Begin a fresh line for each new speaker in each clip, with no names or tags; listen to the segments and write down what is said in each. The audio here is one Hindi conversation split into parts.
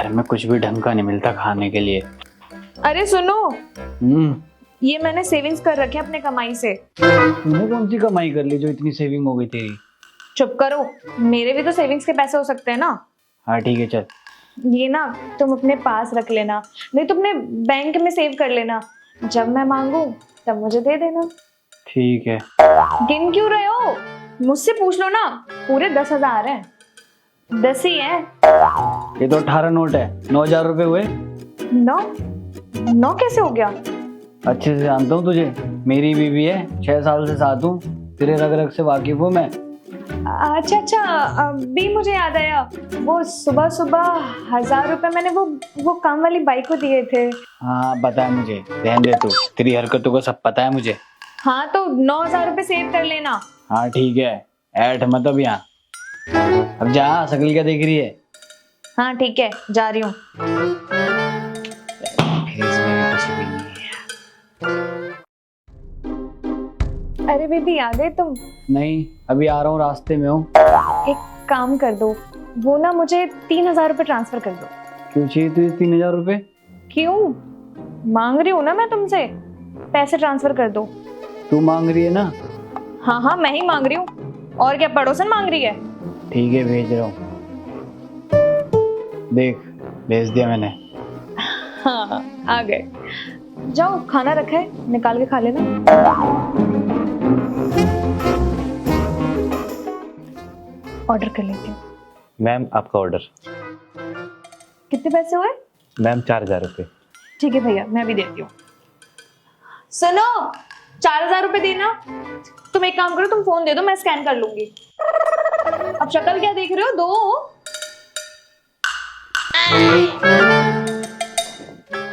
घर में कुछ भी ढंग का नहीं मिलता खाने के लिए।
अरे सुनो,
हम्म।
ये मैंने सेविंग्स कर रखे अपने कमाई से।
तूने कौन सी कमाई कर ली जो इतनी सेविंग हो गई तेरी?
चुप करो, मेरे भी तो सेविंग्स के पैसे हो सकते हैं ना।
हाँ ठीक है चल।
ये ना तुम अपने पास रख लेना, नहीं तो अपने बैंक में सेव कर लेना। जब मैं मांगू तब मुझे दे देना।
ठीक है।
गिन क्यों रहे हो? मुझसे पूछ लो ना, पूरे 10,000 हैं। 10 ही है।
ये तो 18 नोट है, 9,000 रुपए हुए।
9 कैसे हो गया?
अच्छे से जानता हूँ तुझे, मेरी बीवी है, 6 साल से साथ हूँ, तेरे रग रग से वाकिफ हूँ मैं।
अच्छा, अभी मुझे याद आया, वो सुबह सुबह 1,000 रुपए मैंने वो काम वाली बाई को दिए थे।
हाँ पता है मुझे, रहने दे तू, तेरी हरकतों का सब पता है मुझे।
हाँ तो 9,000 रुपए सेव कर लेना।
हाँ ठीक है, ऐठ मत अब यहाँ। अब जा, शक्ल क्या देख रही है?
हाँ ठीक है, जा रही हूँ। अरे बेबी आ गए तुम?
नहीं, अभी आ रहा हूँ, रास्ते में हूँ।
एक काम कर दो, वो ना मुझे 3,000 रुपए ट्रांसफर कर दो।
क्यों चाहिए तुझे 3,000 रुपए?
क्यों? मांग रही हूँ ना मैं तुमसे, पैसे ट्रांसफर कर दो।
तू मांग रही है ना?
हाँ मैं ही मांग रही हूँ, और क्या पड़ोसन मांग रही है?
ठीक है भेज रहा हूँ, देख भेज दिया मैंने।
हाँ आ गए। जाओ, खाना रखा है, निकाल के खा लेना। ऑर्डर कर लेती हूँ।
मैम आपका ऑर्डर।
कितने पैसे हुए?
मैम 4,000 रुपये।
ठीक है भैया, मैं भी देती हूँ। सुनो, 4,000 रुपए देना। तुम एक काम करो, तुम फोन दे दो, मैं स्कैन कर लूंगी। अब शक्ल क्या देख रहे हो, दो।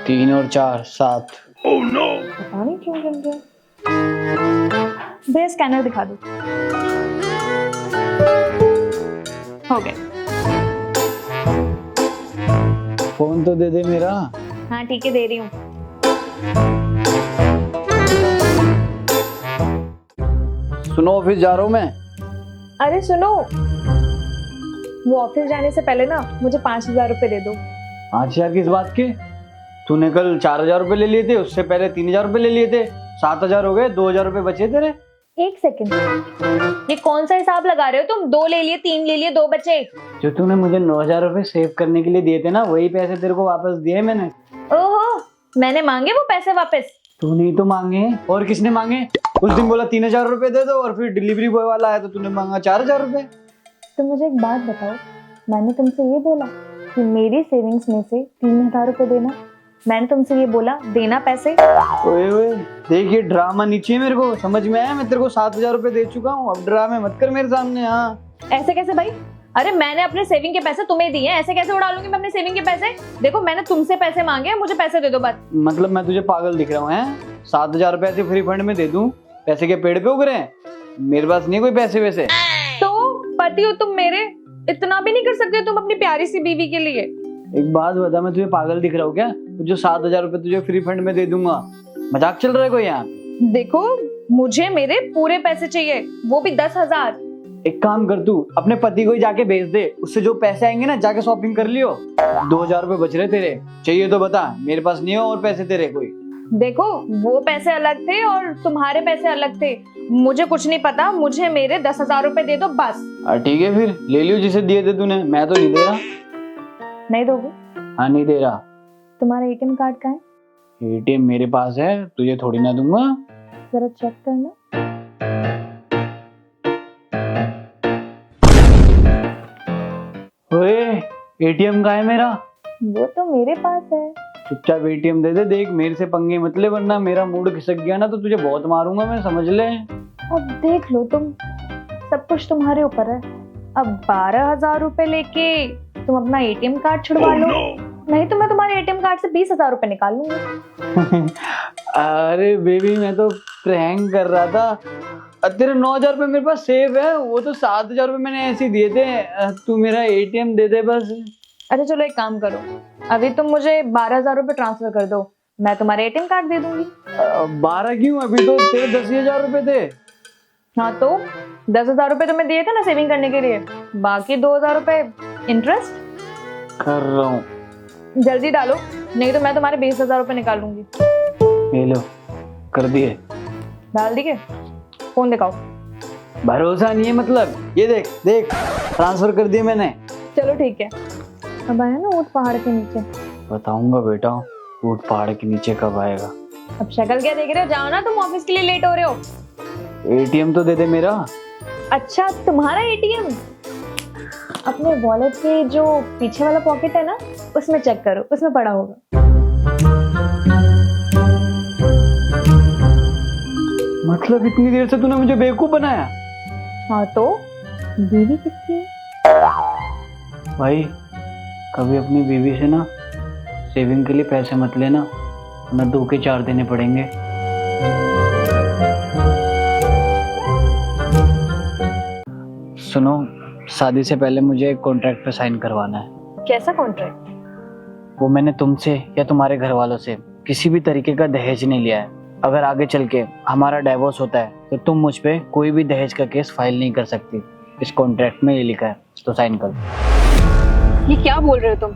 3 और 4 7।
पता नहीं क्यों गिन रहे। भैया स्कैनर दिखा दो। हो गए।
फोन तो दे दे मेरा।
हाँ ठीक है, दे रही हूँ।
सुनो, ऑफिस जा रहा हूँ मैं।
अरे सुनो, वो ऑफिस जाने से पहले ना मुझे 5,000 रुपए दे दो।
5,000 किस बात के? तूने कल 4,000 रुपए ले लिए थे, उससे पहले 3,000 रुपए ले लिए थे, 7,000 हो गए, 2,000 रुपए बचे तेरे।
एक सेकंड, ये कौन सा हिसाब लगा रहे हो तुम? 2 ले लिए, 3 ले लिए, 2 बचे।
जो तूने मुझे 9,000 रुपए सेव करने के लिए दिए थे ना, वही पैसे तेरे को वापस दिए मैंने।
ओहो, मैंने मांगे वो पैसे वापस?
तूने ही तो मांगे, और किसने मांगे? उस दिन बोला 3,000 रुपए दे दो, और फिर डिलीवरी बॉय वाला आया तो तूने मांगा 4,000 रुपए।
तो मुझे एक बात बताओ, मैंने तुमसे ये बोला कि मेरी सेविंग्स में से 3,000 रुपए देना? मैंने तुमसे ये बोला देना पैसे?
ओए ओए, देख ये ड्रामा नीचे मेरे को समझ में आया, मैं तेरे को 7,000 रुपए दे चुका हूँ, अब ड्रामे मत कर मेरे सामने। हाँ
ऐसे कैसे भाई? अरे मैंने अपने सेविंग के पैसे तुम्हें दिए हैं, ऐसे कैसे उड़ा लूंगी मैं अपने सेविंग के पैसे? देखो मैंने तुमसे पैसे मांगे, मुझे पैसे दे दो बस।
मतलब मैं तुझे पागल दिख रहा हूँ? हैं 7,000 रुपए ऐसे फ्री फंड में दे दूं? पैसे के पेड़ पे उग रहे हैं? मेरे पास नहीं कोई पैसे वैसे।
तो पति हो तुम मेरे, इतना भी नहीं कर सकते तुम अपनी प्यारी सी बीवी के लिए?
एक बात बता, मैं तुझे पागल दिख रहा हूँ क्या? जो 7,000 रुपए तुझे फ्री फंड में दे दूंगा, मजाक चल रहा है कोई यहाँ?
देखो मुझे मेरे पूरे पैसे चाहिए, वो भी 10,000।
एक काम कर, तू अपने पति को ही जाके भेज दे, उससे जो पैसे आएंगे ना जाके शॉपिंग कर लियो। 2,000 रुपए बच रहे तेरे, चाहिए तो बता, मेरे पास नहीं है और पैसे तेरे कोई।
देखो वो पैसे अलग थे और तुम्हारे पैसे अलग थे, मुझे कुछ नहीं पता, मुझे मेरे 10,000 रुपए दे दो बस।
ठीक है फिर ले लियो जिसे दिए थे तूने, मैं तो नहीं दे रहा।
नहीं दोगे?
हाँ नहीं दे रहा।
तुम्हारा एटीएम कार्ड कहाँ है?
एटीएम मेरे पास है, तुझे थोड़ी ना दूंगा।
जरा चेक करना।
ओए एटीएम कहाँ है मेरा?
वो तो मेरे पास है।
चुपचाप एटीएम दे दे। देख मेरे से पंगे मत ले, वरना मेरा मूड खिसक गया ना तो तुझे बहुत मारूंगा मैं, समझ ले।
अब देख लो तुम, सब कुछ तुम्हारे ऊपर है। अब 12,000 रुपए लेके तुम अपना एटीएम कार्ड छुड़वा लो, नहीं तो मैं तुम्हारे एटीएम कार्ड से 20,000 रुपए निकाल लूंगी।
अरे बेबी मैं तो प्रैंक कर रहा था। तेरे 9,000 रुपए मेरे पास सेव है, वो तो 7,000 रुपए मैंने ऐसे ही दिए थे, तू मेरा एटीएम दे दे बस।
अच्छा चलो एक काम करो, अभी तुम मुझे 12,000 रुपए ट्रांसफर कर दो, मैं तुम्हारे एटीएम कार्ड दे दूंगी।
12 क्यों? अभी तो तेरे 10,000 रुपए थे।
हाँ तो 10,000 रुपए तुम्हें दिए थे ना सेविंग करने के लिए, बाकी 2,000 रुपए इंटरेस्ट
कर रहा हूँ।
जल्दी डालो, नहीं तो मैं तुम्हारे 20,000 रुपए निकाल लूंगी।
ये लो, कर दिए।
डाल दिए? फोन दिखाओ।
भरोसा नहीं है मतलब? ये देख देख, ट्रांसफर कर दिए मैंने।
चलो ठीक है, अब आया ना ऊँट पहाड़ के नीचे।
बताऊंगा बेटा, ऊँट पहाड़ के नीचे कब आएगा।
अब शक्ल क्या देख रहे हो, जाओ ना, तुम ऑफिस के लिए लेट हो रहे हो।
एटीएम तो दे दे मेरा।
अच्छा, तुम्हारा एटीएम? अपने वॉलेट के जो पीछे वाला पॉकेट है ना, उसमें चेक करो, उसमें पड़ा होगा।
मतलब इतनी देर से तूने मुझे बेवकूफ बनाया?
हाँ तो बीवी किसकी है?
भाई, कभी अपनी बीवी से ना सेविंग के लिए पैसे मत लेना, वरना 2 के 4 देने पड़ेंगे। सुनो, शादी से पहले मुझे एक कॉन्ट्रैक्ट पे साइन करवाना है।
कैसा कॉन्ट्रैक्ट?
वो मैंने तुमसे या तुम्हारे घर वालों से किसी भी तरीके का दहेज नहीं लिया है। अगर आगे चल के हमारा डाइवोर्स होता है तो तुम मुझ पे कोई भी दहेज का केस फाइल नहीं कर सकती। इस कॉन्ट्रैक्ट में ये लिखा है, तो साइन कर दो।
ये क्या बोल रहे हो तुम?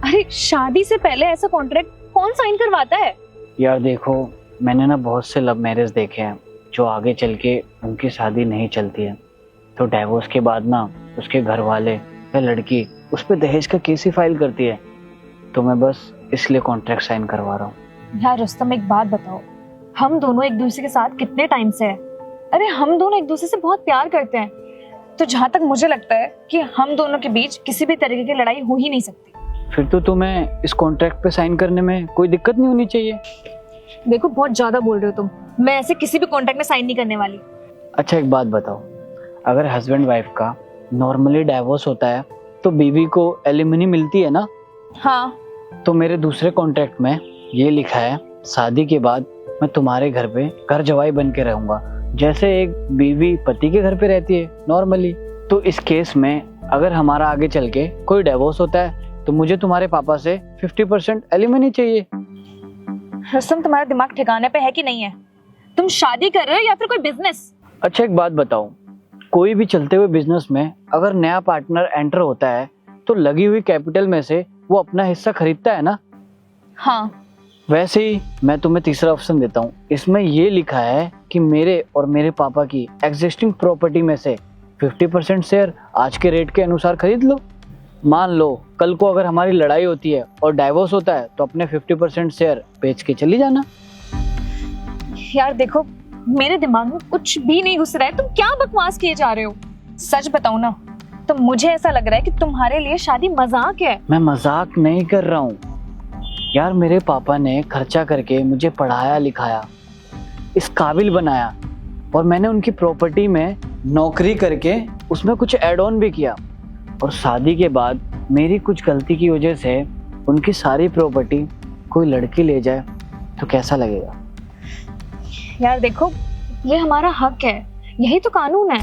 अरे शादी से पहले ऐसा कॉन्ट्रैक्ट कौन साइन करवाता है?
यार देखो, मैंने ना बहुत से लव मैरिज देखे हैं जो आगे चल के उनकी शादी नहीं चलती है, तो डाइवोर्स के बाद ना उसके घर वाले या लड़की उस पर दहेज का केस ही फाइल करती है। तो मैं बस इसलिए कॉन्ट्रैक्ट साइन करवा रहा हूँ।
यार रुस्तम, एक बात बताओ, हम दोनों एक दूसरे के साथ कितने टाइम से हैं? अरे हम दोनों एक दूसरे से बहुत प्यार करते हैं, तो जहाँ तक मुझे लगता है कि हम दोनों के बीच किसी भी तरीके की लड़ाई हो ही नहीं सकती।
फिर तो तुम्हें इस कॉन्ट्रैक्ट पे साइन करने में कोई दिक्कत नहीं होनी चाहिए।
देखो, बहुत ज्यादा बोल रहे हो तुम, मैं ऐसे किसी भी कॉन्ट्रैक्ट में साइन नहीं करने वाली।
अच्छा एक बात बताओ, अगर हस्बैंड वाइफ का नॉर्मली डाइवोर्स होता है तो बीवी को एलिमनी मिलती है ना?
हाँ।
तो मेरे दूसरे कॉन्ट्रैक्ट में ये लिखा है, शादी के बाद मैं तुम्हारे घर पे घर जवाई बन के रहूंगा, जैसे एक बीवी पति के घर पे रहती है नॉर्मली। तो इस केस में अगर हमारा आगे चल के कोई डाइवोर्स होता है तो मुझे तुम्हारे पापा से 50% एलिमनी चाहिए।
रुस्तम, तुम्हारा दिमाग ठिकाने पे है कि नहीं है? तुम शादी कर रहे हो या फिर कोई बिजनेस?
अच्छा एक बात बताओ, कोई भी चलते हुए बिजनेस में अगर नया पार्टनर एंटर होता है तो लगी हुई कैपिटल में से वो अपना हिस्सा खरीदता है ना?
हाँ।
वैसे ही मैं तुम्हें तीसरा ऑप्शन देता हूँ। इसमें ये लिखा है कि मेरे और मेरे पापा की एग्जिस्टिंग प्रॉपर्टी में से 50% शेयर आज के रेट के अनुसार खरीद लो। मान लो कल को अगर हमारी लड़ाई होती है और डाइवोर्स होता है तो अपने 50% शेयर बेच के चली जाना।
यार देखो, मेरे दिमाग में कुछ भी नहीं घुस रहा है, तुम क्या बकवास किए जा रहे हो? सच बताओ ना, तो मुझे ऐसा लग रहा है कि तुम्हारे लिए शादी मजाक है।
मैं मजाक नहीं कर रहा हूँ यार, मेरे पापा ने खर्चा करके मुझे पढ़ाया लिखाया, इस काबिल बनाया, और मैंने उनकी प्रॉपर्टी में नौकरी करके उसमें कुछ एड ऑन भी किया, और शादी के बाद मेरी कुछ गलती की वजह से उनकी सारी प्रॉपर्टी कोई लड़की ले जाए तो कैसा लगेगा?
यार देखो, ये हमारा हक है, यही तो कानून है।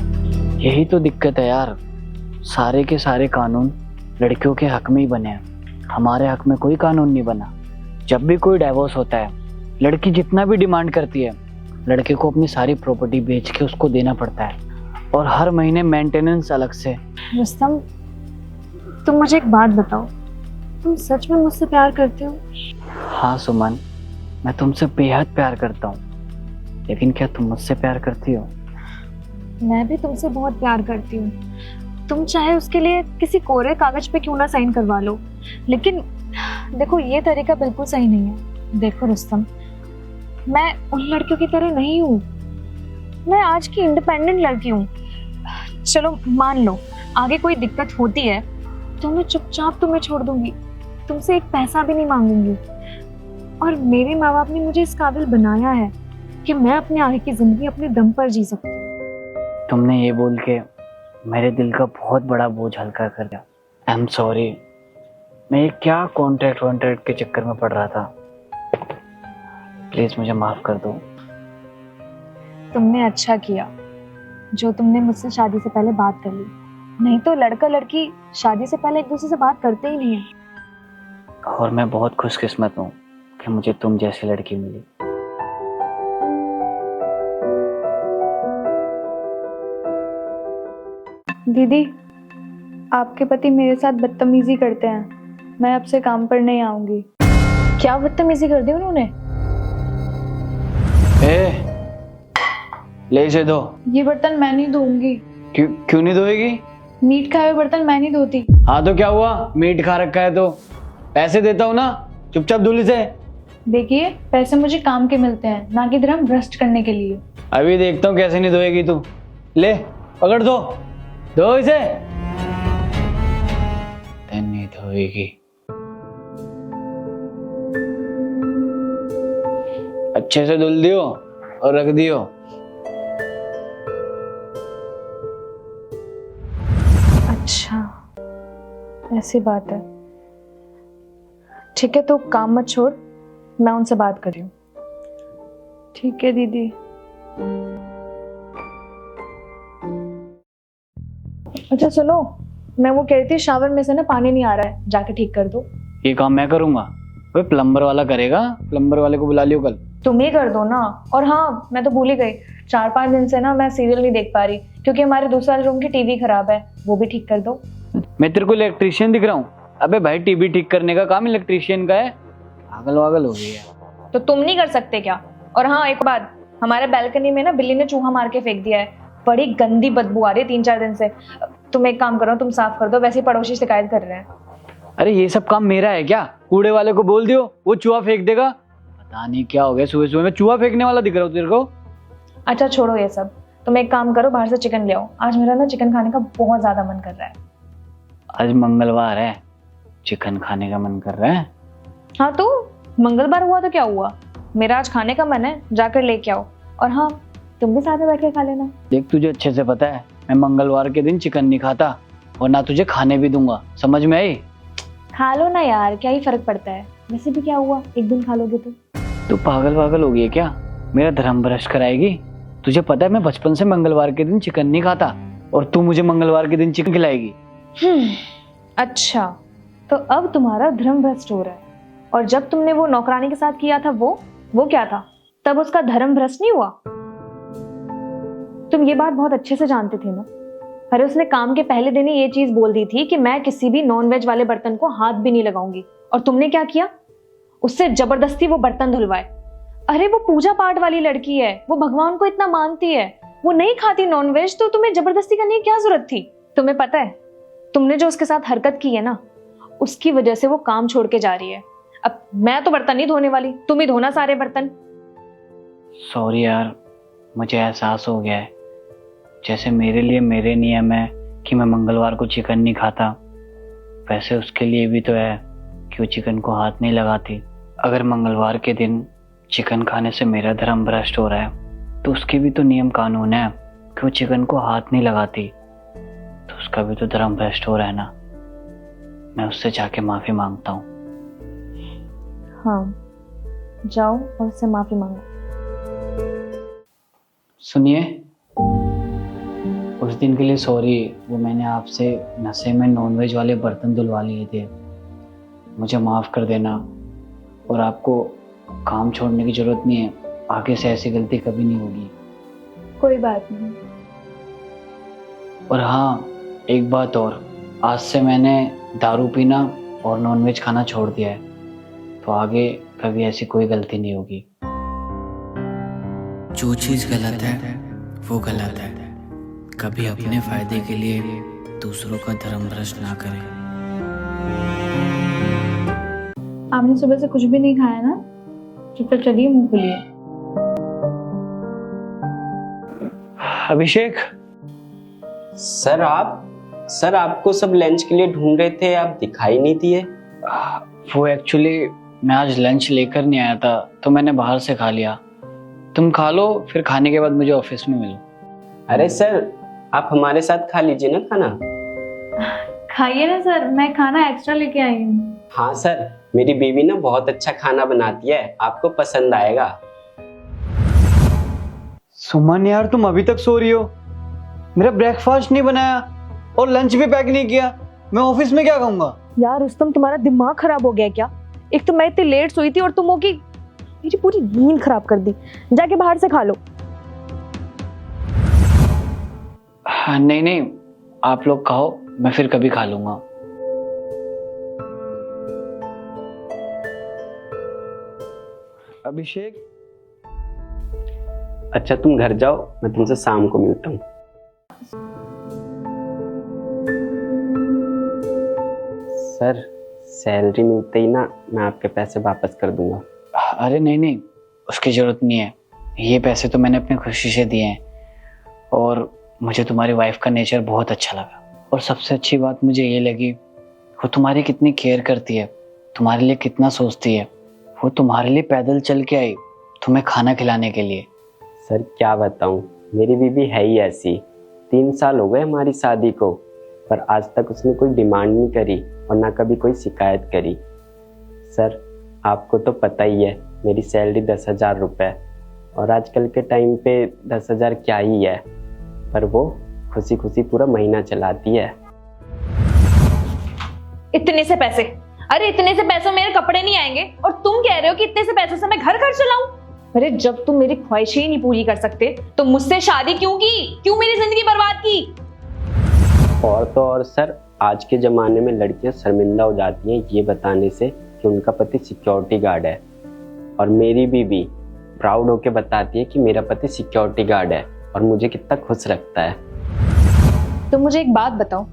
यही तो दिक्कत है यार, सारे के सारे कानून लड़कियों के हक में ही बने हैं, हमारे हक में कोई कानून नहीं बना। जब भी कोई डाइवोर्स होता है, लड़की जितना भी डिमांड करती है, लड़के को अपनी सारी प्रॉपर्टी बेच के उसको देना पड़ता है, और हर महीने मेंटेनेंस अलग से।
रुस्तम, तुम मुझे एक बात बताओ, तुम सच में मुझसे प्यार करते हो?
हाँ सुमन, मैं तुमसे बेहद प्यार करता हूँ, लेकिन क्या तुम मुझसे प्यार करती हो?
मैं भी तुमसे बहुत प्यार करती हूँ। तुम चाहे उसके लिए किसी कोरे कागज पे क्यों ना साइन करवा लो, लेकिन देखो ये तरीका बिल्कुल सही नहीं है। देखो रुस्तम, मैं उन लड़कियों की तरह नहीं हूँ, मैं आज की इंडिपेंडेंट लड़की हूँ। चलो मान लो आगे कोई दिक्कत होती है तो मैं चुपचाप तुम्हें छोड़ दूंगी, तुमसे एक पैसा भी नहीं मांगूंगी, और मेरे माँ बाप ने मुझे इस काबिल बनाया है कि मैं अपने आगे की जिंदगी अपने दम पर जी सकती हूँ।
तुमने ये बोल के मेरे दिल का बहुत बड़ा बोझ हल्का कर दिया। आई एम सॉरी, मैं ये क्या कॉन्ट्रैक्ट के चक्कर में पड़ रहा था, प्लीज मुझे माफ कर दो।
तुमने अच्छा किया जो तुमने मुझसे शादी से पहले बात कर ली, नहीं तो लड़का लड़की शादी से पहले एक दूसरे से बात करते ही नहीं है।
और मैं बहुत खुशकिस्मत हूँ कि मुझे तुम जैसी लड़की मिली।
दीदी, आपके पति मेरे साथ बदतमीजी करते हैं।
मैं अब से काम पर नहीं आऊंगी। क्या बदतमीजी कर दी उन्होंने।
ए, ले इसे दो।
ये बर्तन मैं नहीं धोऊंगी।
क्यों क्यों नहीं धोएगी?
मीट खाए हुए बर्तन मैं नहीं धोती।
हाँ तो क्या हुआ, मीट खा रखा है तो पैसे देता हूँ ना, चुपचाप धुल इसे।
देखिए, पैसे मुझे काम के मिलते हैं, ना कि धर्म भ्रष्ट करने के लिए।
अभी देखता हूँ कैसे नहीं धोएगी तू। ले पकड़ दो इसे। नहीं धोएगी। अच्छे से धुल दियो और रख दियो।
अच्छा, ऐसी बात है। ठीक है, तो काम मत छोड़, मैं उनसे बात कर रही हूँ। ठीक है दीदी। अच्छा सुनो, मैं वो कह रही थी शावर में से ना पानी नहीं आ रहा है, जाके ठीक कर दो।
ये काम मैं करूंगा? वे प्लम्बर वाला करेगा, प्लम्बर वाले को बुला लियो कल।
तुम ही कर दो ना। और हाँ, मैं तो भूल ही गई, 4-5 दिन से ना मैं सीरियल नहीं देख पा रही, क्योंकि हमारे दूसरे रूम की टीवी खराब है, वो भी ठीक कर दो।
मैं तेरे को इलेक्ट्रीशियन दिख रहा हूँ? अबे भाई, टीवी ठीक करने का काम इलेक्ट्रीशियन का है। पागल वागल हो गई है।
तो तुम नहीं कर सकते क्या? और हाँ, एक बात, हमारे बैल्कनी में ना बिल्ली ने चूहा मार के फेंक दिया है, बड़ी गंदी बदबू आ रही है 3-4 दिन से। तुम एक काम करो, तुम साफ कर दो, वैसे ही पड़ोसी शिकायत कर रहे हैं।
अरे ये सब काम मेरा है क्या? कूड़े वाले को बोल दियो, वो चूहा फेंक देगा। पता नहीं क्या हो गया, सुबह सुबह में चूहा फेंकने वाला दिख रहा हूँ तेरे को।
अच्छा छोड़ो ये सब, तुम एक काम करो, बाहर से चिकन ले आओ। आज मेरा ना चिकन खाने का बहुत ज्यादा मन कर रहा है।
आज मंगलवार है, चिकन खाने का मन कर रहा है?
हाँ तो मंगलवार हुआ तो क्या हुआ, मेरा आज खाने का मन है, जाकर लेके आओ। और हाँ, तुम भी साथ में बैठ के खा लेना।
देख, तुझे अच्छे से पता है मैं मंगलवार के दिन चिकन नहीं खाता, और ना तुझे खाने भी दूंगा, समझ में आई?
खा लो ना यार, क्या ही फर्क पड़ता है, वैसे भी क्या हुआ, एक दिन खा लोगे तो।
तू पागल वागल हो गई है क्या? मेरा धर्म भ्रष्ट कराएगी? तुझे पता है मैं बचपन से मंगलवार के दिन चिकन नहीं खाता, और तू मुझे मंगलवार के दिन चिकन खिलाएगी?
अच्छा, तो अब तुम्हारा धर्म भ्रष्ट हो रहा है। और जब तुमने वो नौकरानी के साथ किया था, वो क्या था? तब उसका धर्म भ्रष्ट नहीं हुआ? तुम ये बात बहुत अच्छे से जानते थे ना। अरे उसने काम के पहले दिन ही ये चीज बोल दी थी कि मैं किसी भी नॉन वेज वाले बर्तन को हाथ भी नहीं लगाऊंगी, और तुमने क्या किया? उससे जबरदस्ती वो बर्तन धुलवाए। अरे वो पूजा पाठ वाली लड़की है, वो भगवान को इतना मानती है, वो नहीं खाती नॉन वेज, तो तुम्हें जबरदस्ती करने की क्या जरूरत थी? तुम्हें पता है, तुमने जो उसके साथ हरकत की है ना, उसकी वजह से वो काम छोड़ के जा रही है। अब मैं तो बर्तन नहीं धोने वाली, तुम ही धोना सारे बर्तन।
सॉरी यार, मुझे एहसास हो गया है, जैसे मेरे लिए मेरे नियम है कि मैं मंगलवार को चिकन नहीं खाता, वैसे उसके लिए भी तो है कि वो चिकन को हाथ नहीं लगाती। अगर मंगलवार के दिन चिकन खाने से मेरा धर्म भ्रष्ट हो रहा है, तो उसके भी तो नियम कानून है कि वो चिकन को हाथ नहीं लगाती, तो उसका भी तो धर्म भ्रष्ट हो रहा है ना। मैं उससे जाके माफी मांगता हूँ।
हाँ, जाओ और उससे माफी मांगो।
सुनिए, उस दिन के लिए सॉरी, वो मैंने आपसे नशे में नॉनवेज वाले बर्तन धुलवा लिए थे, मुझे माफ़ कर देना। और आपको काम छोड़ने की ज़रूरत नहीं है, आगे से ऐसी गलती कभी नहीं होगी।
कोई बात नहीं।
और हाँ, एक बात और, आज से मैंने दारू पीना और नॉनवेज खाना छोड़ दिया है, तो आगे कभी ऐसी कोई गलती नहीं होगी।
जो चीज़ गलत है वो गलत है, कभी अपने फायदे के लिए दूसरों का धर्म भ्रष्ट ना करें।
आपने सुबह से कुछ भी नहीं खाया ना, चुपचाप चलिए, मुंह खोलिए।
अभिषेक,
सर आपको सब लंच के लिए ढूंढ रहे थे, आप दिखाई नहीं दिए।
वो एक्चुअली मैं आज लंच लेकर नहीं आया था, तो मैंने बाहर से खा लिया। तुम खा लो, फिर खाने के बाद मुझे ऑफिस में मिलो।
अरे सर, आप हमारे साथ खा लीजिए ना खाना।
खाइए ना सर, मैं खाना एक्स्ट्रा लेके आई हूँ।
हाँ सर, मेरी बीवी ना बहुत अच्छा खाना बनाती है, आपको पसंद आएगा।
सुमन यार, तुम अभी तक सो रही हो? मेरा ब्रेकफास्ट नहीं बनाया और लंच भी पैक नहीं किया, मैं ऑफिस में क्या खाऊंगा?
यार रुस्तम, तुम्हारा दिमाग खराब हो गया क्या? एक तो मैं इतनी लेट सोई थी और तुम हो कि मेरी पूरी नींद खराब कर दी। जाके बाहर से खा लो।
हाँ, नहीं, आप लोग खाओ, मैं फिर कभी खा लूंगा। अभिषेक,
अच्छा तुम घर जाओ, मैं तुमसे शाम को मिलता हूँ। सर सैलरी मिलते ही ना मैं आपके पैसे वापस कर दूंगा।
अरे नहीं नहीं, उसकी ज़रूरत नहीं है। ये पैसे तो मैंने अपनी खुशी से दिए हैं और मुझे तुम्हारी वाइफ का नेचर बहुत अच्छा लगा। और सबसे अच्छी बात मुझे ये लगी, वो तुम्हारी कितनी केयर करती है, तुम्हारे लिए कितना सोचती है। वो तुम्हारे लिए पैदल चल के आई तुम्हें खाना खिलाने के लिए।
सर क्या बताऊँ, मेरी बीवी है ही ऐसी। 3 साल हो गए हमारी शादी को, पर आज तक उसने कोई डिमांड नहीं करी और ना कभी कोई शिकायत करी। सर आपको तो पता ही है मेरी सैलरी 10,000 रुपये, और आजकल के टाइम पे 10,000 क्या ही है, पर वो खुशी खुशी पूरा महीना चलाती है।
इतने से पैसे, अरे इतने से पैसों में मेरे कपड़े नहीं आएंगे और तुम कह रहे हो कि इतने से पैसों से मैं घर चलाऊं? अरे जब तुम मेरी ख्वाहिशें ही नहीं पूरी कर सकते तो मुझसे शादी क्यों की? क्यों मेरी जिंदगी बर्बाद की?
और तो और सर, आज के ज़माने में लड़कियां शर्मिंदा हो जाती हैं ये बताने से कि उनका पति सिक्योरिटी गार्ड है, और मेरी बीवी प्राउड होके बताती है कि मेरा पति सिक्योरिटी गार्ड है और मुझे कितना खुश रखता है।
तुम मुझे एक बात बताओ,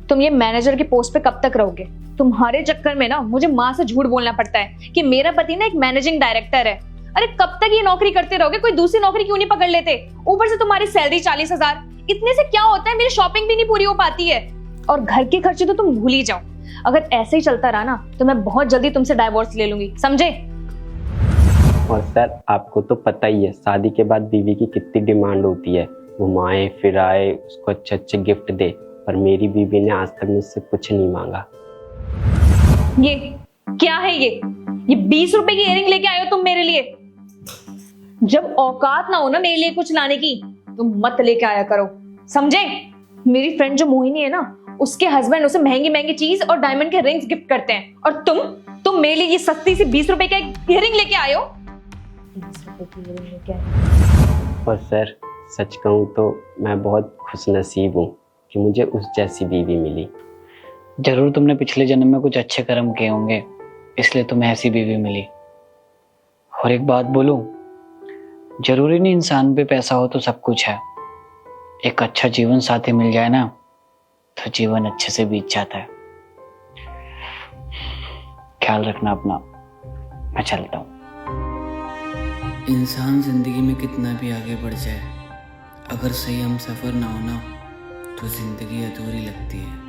तुम ये मैनेजर के पोस्ट पे कब तक रहोगे? तुम्हारे चक्कर में ना मुझे माँ से झूठ बोलना पड़ता है कि मेरा पति ना एक मैनेजिंग डायरेक्टर है। अरे कब तक ये नौकरी करते रहोगे? कोई दूसरी नौकरी क्यों नहीं पकड़ लेते? ऊपर से तुम्हारी सैलरी 40,000, इतने से क्या होता है? मेरी शॉपिंग भी नहीं पूरी हो पाती है और घर के खर्चे तो तुम भूल ही जाओ। अगर ऐसे ही चलता रहा ना तो मैं बहुत जल्दी तुमसे डाइवोर्स ले लूंगी, समझे?
और सर आपको तो पता ही है शादी के बाद बीवी की कितनी डिमांड होती है, घुमाए फिराए, उसको अच्छे अच्छे गिफ्ट दे, पर मेरी बीवी ने आज तक मुझसे कुछ नहीं मांगा।
ये क्या है? ये 20 रुपए की इयरिंग लेके आए हो तुम मेरे लिए? जब औकात ना हो ना मेरे लिए कुछ लाने की, तुम मत लेके आया करो, समझे? मेरी फ्रेंड जो मोहिनी है ना, उसके हस्बैंड उसे महंगी महंगी चीज और डायमंड के रिंग्स गिफ्ट करते हैं, और तुम मेरे लिए ये सस्ती सी 20 रुपए का इयरिंग लेके आए हो। 20 रुपए की इयरिंग लेके आए।
और सर सच कहूँ तो मैं बहुत खुशनसीब हूँ कि मुझे उस जैसी बीवी मिली।
जरूर तुमने पिछले जन्म में कुछ अच्छे कर्म किए होंगे, इसलिए तुम्हें ऐसी बीवी मिली। और एक बात बोलूं, जरूरी नहीं इंसान पे पैसा हो तो सब कुछ है। एक अच्छा जीवन साथी मिल जाए ना तो जीवन अच्छे से बीत जाता है। ख्याल रखना अपना, मैं चलता हूँ।
इंसान जिंदगी में कितना भी आगे बढ़ जाए, अगर सही हम सफ़र ना हो ना तो जिंदगी अधूरी लगती है।